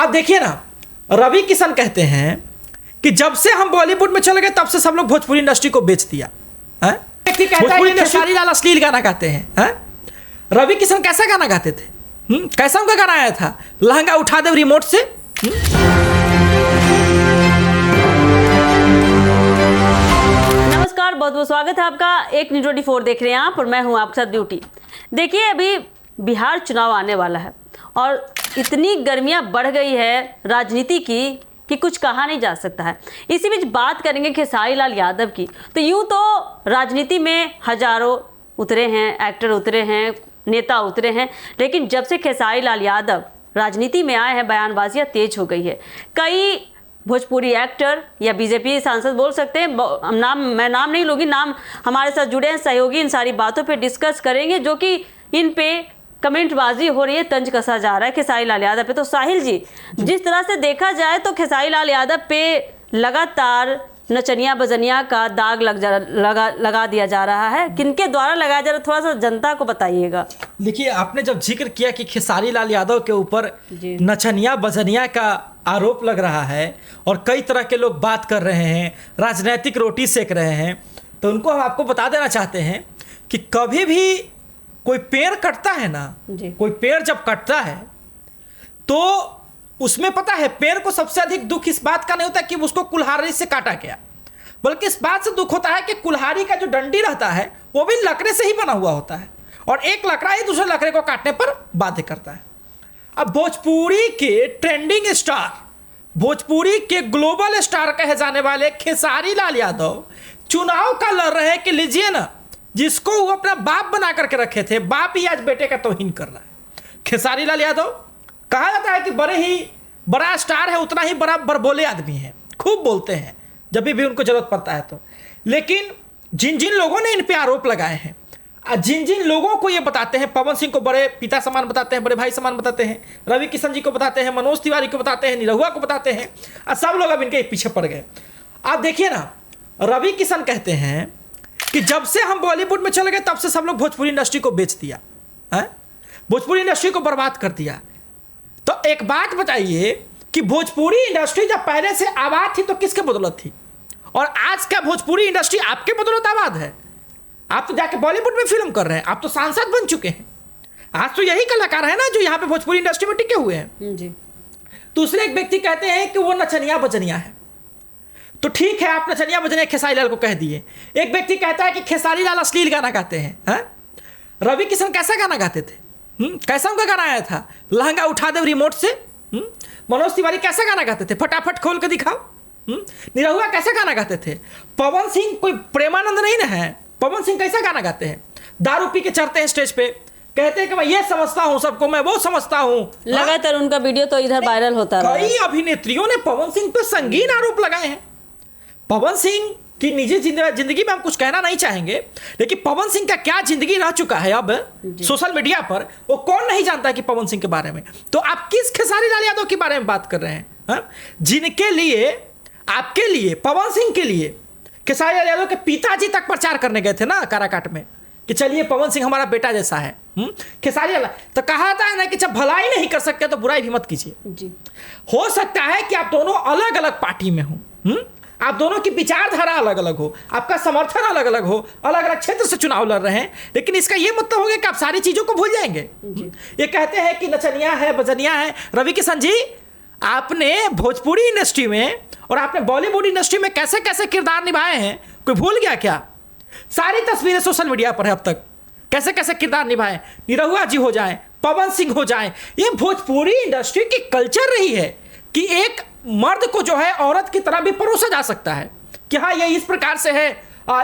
आप देखिए ना, रवि किशन कहते हैं कि जब से हम बॉलीवुड में चले गए तब से सब लोग भोजपुरी इंडस्ट्री को बेच दिया है। भोजपुरी इंडस्ट्री खेसारी लाल अश्लील गाना गाते हैं। रवि किशन कैसा गाना गाते थे? कैसा उनका गाना आया था, लहंगा उठा दे रिमोट से। नमस्कार, बहुत बहुत स्वागत है आपका। एक न्यूज़ 24 देख रहे हैं आप और मैं हूं आपके साथ ड्यूटी। देखिए, अभी बिहार चुनाव आने वाला है और इतनी गर्मियां बढ़ गई है राजनीति की कि कुछ कहा नहीं जा सकता है। इसी बीच बात करेंगे खेसारी लाल यादव की। तो यूँ तो राजनीति में हजारों उतरे हैं, एक्टर उतरे हैं, नेता उतरे हैं, लेकिन जब से खेसारी लाल यादव राजनीति में आए हैं बयानबाजियाँ तेज हो गई है। कई भोजपुरी एक्टर या बीजेपी सांसद बोल सकते हैं, मैं नाम नहीं लूँगी, नाम हमारे साथ जुड़े हैं सहयोगी, इन सारी बातों पे डिस्कस करेंगे जो कि इन पे कमेंटबाजी हो रही है, तंज कसा जा रहा है खेसारी लाल यादव पे। तो साहिल जी, जिस तरह से देखा जाए तो खेसारी लाल यादव पे लगातार नचनिया बजनिया का दाग लगा दिया जा रहा है। किनके द्वारा लगाया जा रहा है, थोड़ा सा जनता को बताइएगा। देखिए, आपने जब जिक्र किया कि खेसारी लाल यादव के ऊपर नचनिया बजनिया का आरोप लग रहा है और कई तरह के लोग बात कर रहे हैं, राजनीतिक रोटी सेक रहे हैं, तो उनको हम आपको बता देना चाहते हैं कि कभी भी कोई पेड़ कटता है ना, कोई पेड़ जब कटता है तो उसमें पता है पेड़ को सबसे अधिक दुख इस बात का नहीं होता कि उसको कुल्हाड़ी से काटा गया, बल्कि इस बात से दुख होता है कि कुल्हाड़ी का जो डंडी रहता है वो भी लकड़े से ही बना हुआ होता है और एक लकड़ा ही दूसरे लकड़े को काटने पर बाध्य करता है। अब भोजपुरी के ट्रेंडिंग स्टार, भोजपुरी के ग्लोबल स्टार कहे जाने वाले खेसारी लाल यादव चुनाव का लड़ रहे हैं कि लीजिए ना, जिसको वो अपना बाप बना करके रखे थे, बाप ही आज बेटे का तौहीन कर रहा है। खेसारी लाल यादव कहा जाता है कि बड़ा स्टार है, उतना ही बड़ा बड़बोले आदमी है, खूब बोलते हैं जब भी उनको जरूरत पड़ता है तो। लेकिन जिन जिन लोगों ने इन पे आरोप लगाए हैं, जिन जिन लोगों को ये बताते हैं, पवन सिंह को बड़े पिता समान बताते हैं, बड़े भाई समान बताते हैं, रवि किशन जी को बताते हैं, मनोज तिवारी को बताते हैं, निरहुआ को बताते हैं, और सब लोग अब इनके पीछे पड़ गए। आप देखिए ना, रवि किशन कहते हैं कि जब से हम बॉलीवुड में चले गए तब से सब लोग भोजपुरी इंडस्ट्री को बेच दिया है, भोजपुरी इंडस्ट्री को बर्बाद कर दिया। तो एक बात बताइए कि भोजपुरी इंडस्ट्री जब पहले से आबाद थी तो किसके बदौलत थी, और आज क्या भोजपुरी इंडस्ट्री आपके बदौलत आबाद है? आप तो जाके बॉलीवुड में फिल्म कर रहे हैं, आप तो सांसद बन चुके हैं। आज तो यही कलाकार है ना जो यहाँ पे भोजपुरी इंडस्ट्री में टिके हुए हैं जी। दूसरे एक व्यक्ति कहते हैं कि वो नचनिया बजनिया है, तो ठीक है, आप नचनिया बजनिया खेसारी लाल को कह दिए। एक व्यक्ति कहता है कि खेसारी लाल अश्लील गाना गाते हैं। रवि किशन कैसा गाना गाते थे? कैसा उनका गाना आया था, लहंगा उठा दे रिमोट से। मनोज तिवारी कैसा गाना गाते थे, फटाफट खोल के दिखाओ। निरहुआ कैसा गाना गाते थे? पवन सिंह कोई प्रेमानंद नहीं ना है, पवन सिंह कैसा गाना गाते हैं? दारू पी के चढ़ते हैं स्टेज पे, कहते हैं कि मैं ये समझता हूँ सबको, मैं वो समझता हूँ। लगातार उनका वीडियो तो इधर वायरल होता रहा। कई अभिनेत्रियों ने पवन सिंह पे संगीन आरोप लगाए हैं। पवन सिंह की निजी जिंदगी में हम कुछ कहना नहीं चाहेंगे, लेकिन पवन सिंह का क्या जिंदगी रह चुका है अब सोशल मीडिया पर, वो कौन नहीं जानता कि पवन सिंह के बारे में। तो आप किस खेसारी लाल यादव के बारे में बात कर रहे हैं, जिनके लिए, आपके लिए, पवन सिंह के लिए खेसारी लाल यादव के पिताजी तक प्रचार करने गए थे ना काराकाट में कि चलिए पवन सिंह हमारा बेटा जैसा है। खेसारी लाल तो कहा जाता है ना कि जब भलाई नहीं कर सकते तो बुराई भी मत कीजिए। हो सकता है कि आप दोनों अलग अलग पार्टी में हो, आप दोनों की विचारधारा अलग अलग हो, आपका समर्थन अलग अलग हो, अलग अलग क्षेत्र से चुनाव लड़ रहे हैं, लेकिन इसका यह मतलब हो गया कि आप सारी चीजों को भूल जाएंगे। ये कहते हैं कि नचनिया है बजनिया है। रवि किशन जी, आपने भोजपुरी इंडस्ट्री में और आपने बॉलीवुड इंडस्ट्री में कैसे कैसे किरदार निभाए हैं, कोई भूल गया क्या? सारी तस्वीरें सोशल मीडिया पर है अब तक, कैसे कैसे किरदार निभाए। निरहुआ जी हो जाए, पवन सिंह हो जाए, ये भोजपुरी इंडस्ट्री की कल्चर रही है कि एक मर्द को जो है औरत की तरह भी परोसा जा सकता है कि हाँ ये इस प्रकार से है,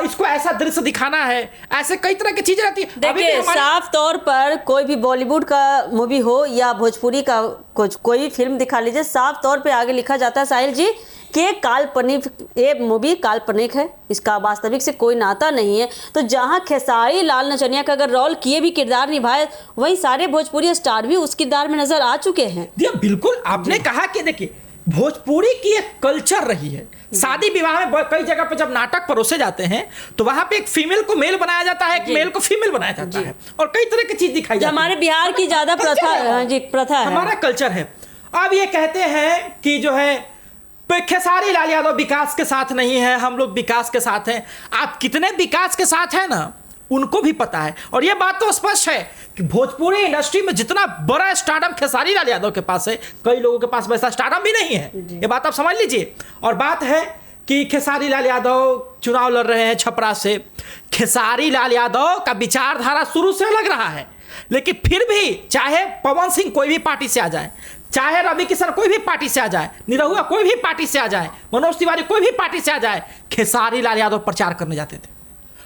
इसको ऐसा दृश्य दिखाना है, ऐसे कई तरह की चीजें रहती है। देखिए, साफ तौर पर कोई भी बॉलीवुड का मूवी हो या भोजपुरी का कोई फिल्म दिखा लीजिए, साफ तौर पे आगे लिखा जाता है साहिल जी कि काल्पनिक, ये मूवी काल्पनिक है, इसका वास्तविक से कोई नाता नहीं है। तो जहाँ खेसारी लाल नचनिया का अगर रोल किए भी किरदार निभाए, वहीं सारे भोजपुरी स्टार भी उस किरदार में नजर आ चुके हैं। बिल्कुल, आपने कहा कि देखिए भोजपुरी की एक कल्चर रही है। शादी विवाह में कई जगह पे जब नाटक परोसे जाते हैं तो वहां पे एक फीमेल को मेल बनाया जाता है, एक मेल को फीमेल बनाया जाता है और कई तरह की चीज दिखाई जाती है। हमारे बिहार की ज्यादा प्रथा है, हमारा कल्चर है। अब ये कहते हैं कि जो है खेसारी लाल यादव विकास के साथ नहीं है, हम लोग विकास के साथ हैं। आप कितने विकास के साथ हैं ना, उनको भी पता है। और ये बात तो स्पष्ट है कि भोजपुरी इंडस्ट्री में जितना बड़ा स्टारडम खेसारी लाल यादव के पास है, कई लोगों के पास वैसा स्टारडम भी नहीं है। ये बात आप समझ लीजिए। और बात है कि खेसारी लाल यादव चुनाव लड़ रहे हैं छपरा से। खेसारी लाल यादव का विचारधारा शुरू से लग रहा है, लेकिन फिर भी चाहे पवन सिंह कोई भी पार्टी से आ जाए, चाहे रवि किशन कोई भी पार्टी से आ जाए, निरहुआ कोई भी पार्टी से आ जाए, मनोज तिवारी कोई भी पार्टी से आ जाए, खेसारी लाल यादव प्रचार करने जाते थे।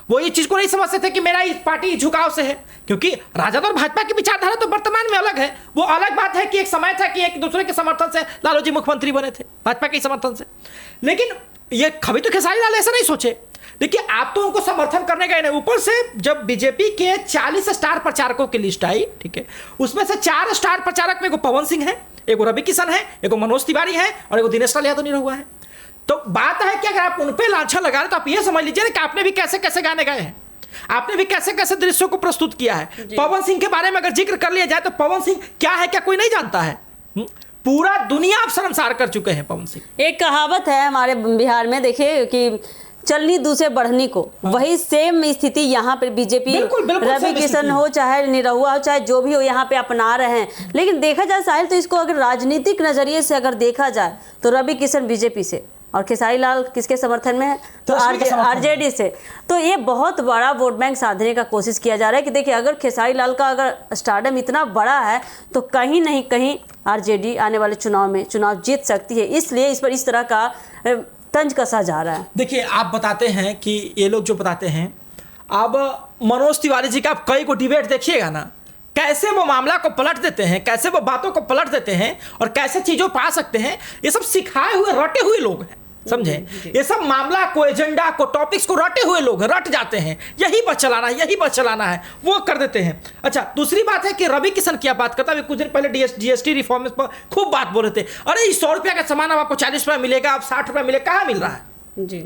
वो ये चीज को नहीं समझते थे कि मेरा इस पार्टी झुकाव से है, क्योंकि राजद और भाजपा की विचारधारा तो वर्तमान में अलग है। वो अलग बात है कि एक समय था कि एक दूसरे के समर्थन से लालू जी मुख्यमंत्री बने थे, भाजपा के समर्थन से। लेकिन ये कभी तो खेसारी लाल ऐसा नहीं सोचे। देखिए, आप तो उनको समर्थन करने गए नहीं। ऊपर से जब बीजेपी के 40 स्टार प्रचारकों की लिस्ट आई, ठीक है, उसमें से 4 स्टार प्रचारक में एगो पवन सिंह है, एगो रवि किशन है, एगो मनोज तिवारी है और एगो दिनेश लाल यादव निरहुआ है। तो बात है कि अगर आप उन पे लांछन लगा रहे तो आप ये समझ लीजिए कि आपने भी कैसे कैसे गाने गाए हैं, आपने भी कैसे कैसे दृश्यों को प्रस्तुत किया है। पवन सिंह के बारे में अगर जिक्र कर लिया जाए तो पवन सिंह क्या है, क्या कोई नहीं जानता है? पूरा दुनिया आप शर्मसार कर चुके हैं पवन सिंह। एक कहावत है हमारे बिहार में, देखिए कि चलनी दूसरे बढ़नी को, वही सेम स्थिति यहाँ पे बीजेपी रवि किशन हो चाहे निरहुआ हो चाहे जो भी हो यहाँ पे अपना रहे हैं। लेकिन देखा जाए साहिल, तो इसको अगर राजनीतिक नजरिए से अगर देखा जाए तो रवि किशन बीजेपी से और खेसारी लाल किसके समर्थन में है, तो आरजेडी से। तो ये बहुत बड़ा वोट बैंक साधने का कोशिश किया जा रहा है कि देखिए, अगर खेसारी लाल का अगर स्टारडम इतना बड़ा है तो कहीं नहीं कहीं आरजेडी आने वाले चुनाव में चुनाव जीत सकती है। इसलिए इस पर इस तरह का तंज कसा जा रहा है। देखिए, आप बताते हैं कि ये लोग जो बताते हैं, अब मनोज तिवारी जी का आप कई को डिबेट देखिएगा ना, कैसे वो मामला को पलट देते हैं, कैसे वो बातों को पलट देते हैं और कैसे चीज़ों पा सकते हैं। ये सब सिखाए हुए रटे हुए लोग हैं, समझे? ये सब मामला को, एजेंडा को, टॉपिक्स को रटे हुए लोग रट जाते हैं। यही बस चलाना है, यही बस चलाना है, वो कर देते हैं। अच्छा, दूसरी बात है कि रवि किशन की बात करता है। कुछ दिन पहले जीएसटी रिफॉर्म पर खूब बात बोल रहे थे। अरे 100 रुपया का सामान अब आपको 40 रुपया मिलेगा, अब 60 रुपया मिलेगा। कहाँ मिल रहा है जी?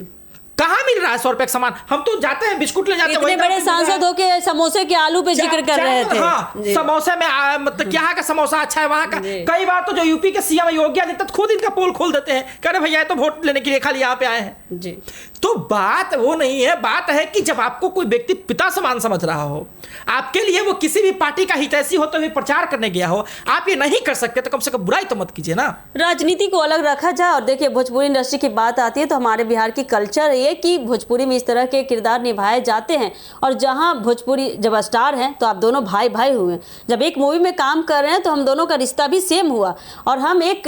कहाँ मिल रहा है 100 रुपये का सामान? हम तो जाते हैं बिस्कुट ले जाते हैं। इतने बड़े सांसद हो के समोसे के आलू पे जिक्र कर रहे थे। हाँ, समोसे में मतलब यहाँ का समोसा अच्छा है, वहाँ का। कई बार तो जो यूपी के सीएम योगी आदित्यनाथ खुद इनका पोल खोल देते हैं, कह रहे भैया तो वोट लेने के लिए खाली यहाँ पे आए हैं जी। तो बात वो नहीं है, बात है कि जब आपको कोई व्यक्ति पिता समान समझ रहा हो, आपके लिए वो किसी भी पार्टी का हितैषी होते हुए प्रचार करने गया हो, आप ये नहीं कर सकते तो कम से कम बुराई तो मत कीजिए ना। राजनीति को अलग रखा जाए। और देखिए, भोजपुरी इंडस्ट्री की बात आती है तो हमारे बिहार की कल्चर ये कि भोजपुरी में इस तरह के किरदार निभाए जाते हैं। और जहां भोजपुरी जब स्टार हैं तो आप दोनों भाई भाई हुए। जब एक मूवी में काम कर रहे हैं तो हम दोनों का रिश्ता भी सेम हुआ, और हम एक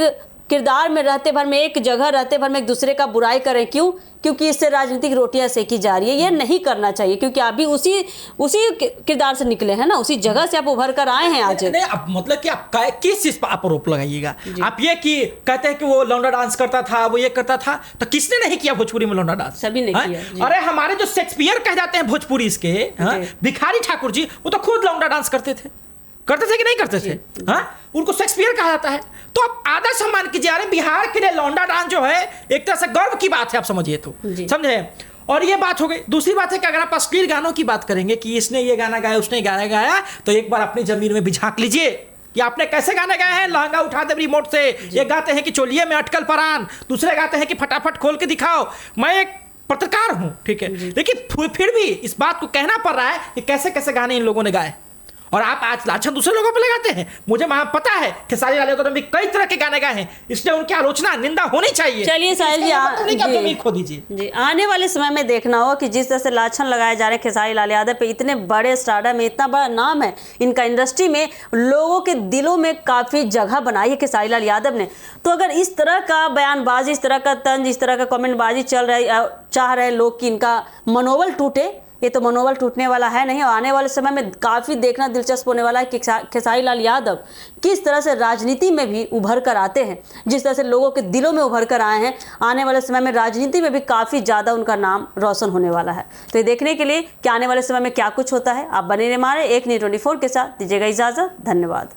किरदार में रहते भर में, एक जगह रहते भर में एक दूसरे का बुराई करें, क्यों? क्योंकि इससे राजनीतिक रोटियां सेकी जा रही है। ये नहीं करना चाहिए, क्योंकि आप भी उसी किरदार से निकले हैं ना, उसी जगह से आप उभर कर आए हैं आज। नहीं, अब मतलब कि आप किस चीज पर आप आरोप लगाइएगा? आप ये कि कहते हैं कि वो लौंडा डांस करता था, वो ये करता था, तो किसने नहीं किया भोजपुरी में लौंडा डांस? सभी ने किया। अरे हमारे जो शेक्सपियर कह जाते हैं भोजपुरी इसके, भिखारी ठाकुर जी, वो तो खुद लौंडा डांस करते थे कि नहीं करते थे? हाँ, उनको शेक्सपियर कहा जाता है। तो आप आदर सम्मान कीजिए। अरे बिहार के लिए लौंडा डांस जो है एक तरह से गर्व की बात है, आप समझिए तो, समझे? और ये बात हो गई। दूसरी बात है कि अगर आप अश्लील गानों की बात करेंगे कि इसने ये गाना गाया, उसने गाना गाया, तो एक बार अपनी जमीन में भी झांक लीजिए कि आपने कैसे गाने गाए हैं। लहंगा उठा दे रिमोट से, ये गाते हैं कि चोलिए में अटकल परान, दूसरे गाते हैं कि फटाफट खोल के दिखाओ। मैं एक पत्रकार हूं, ठीक है, लेकिन फिर भी इस बात को कहना पड़ रहा है कि कैसे कैसे गाने इन लोगों ने गाए, और आप आज लाछन दूसरे लोगों पे लगाते हैं। मुझे वहां पता है कि खेसारी लाल यादव ने भी कई तरह के गाने गाए हैं, इसलिए उनकी आलोचना, निंदा होनी चाहिए। चलिए साहिल जी, खो दीजिए जी, आने वाले समय में देखना होगा कि जिस तरह से लाछन लगाए जा रहे हैं खेसारी लाल यादव पे, इतने बड़े स्टारडम में, इतना बड़ा नाम है इनका इंडस्ट्री में, लोगों के दिलों में काफ़ी जगह बनाई है खेसारी लाल यादव ने। तो अगर इस तरह का बयानबाजी, इस तरह का तंज, इस तरह का कमेंटबाजी चल रही, चाह रहे लोग कि इनका मनोबल टूटे, ये तो मनोबल टूटने वाला है नहीं। और आने वाले समय में काफ़ी देखना दिलचस्प होने वाला है कि खेसारी लाल यादव किस तरह से राजनीति में भी उभर कर आते हैं, जिस तरह से लोगों के दिलों में उभर कर आए हैं। आने वाले समय में राजनीति में भी काफ़ी ज़्यादा उनका नाम रोशन होने वाला है। तो ये देखने के लिए कि आने वाले समय में क्या कुछ होता है, आप बने रहिए हमारे एक न्यूज़ 24 के साथ। दीजिएगा इजाज़त, धन्यवाद।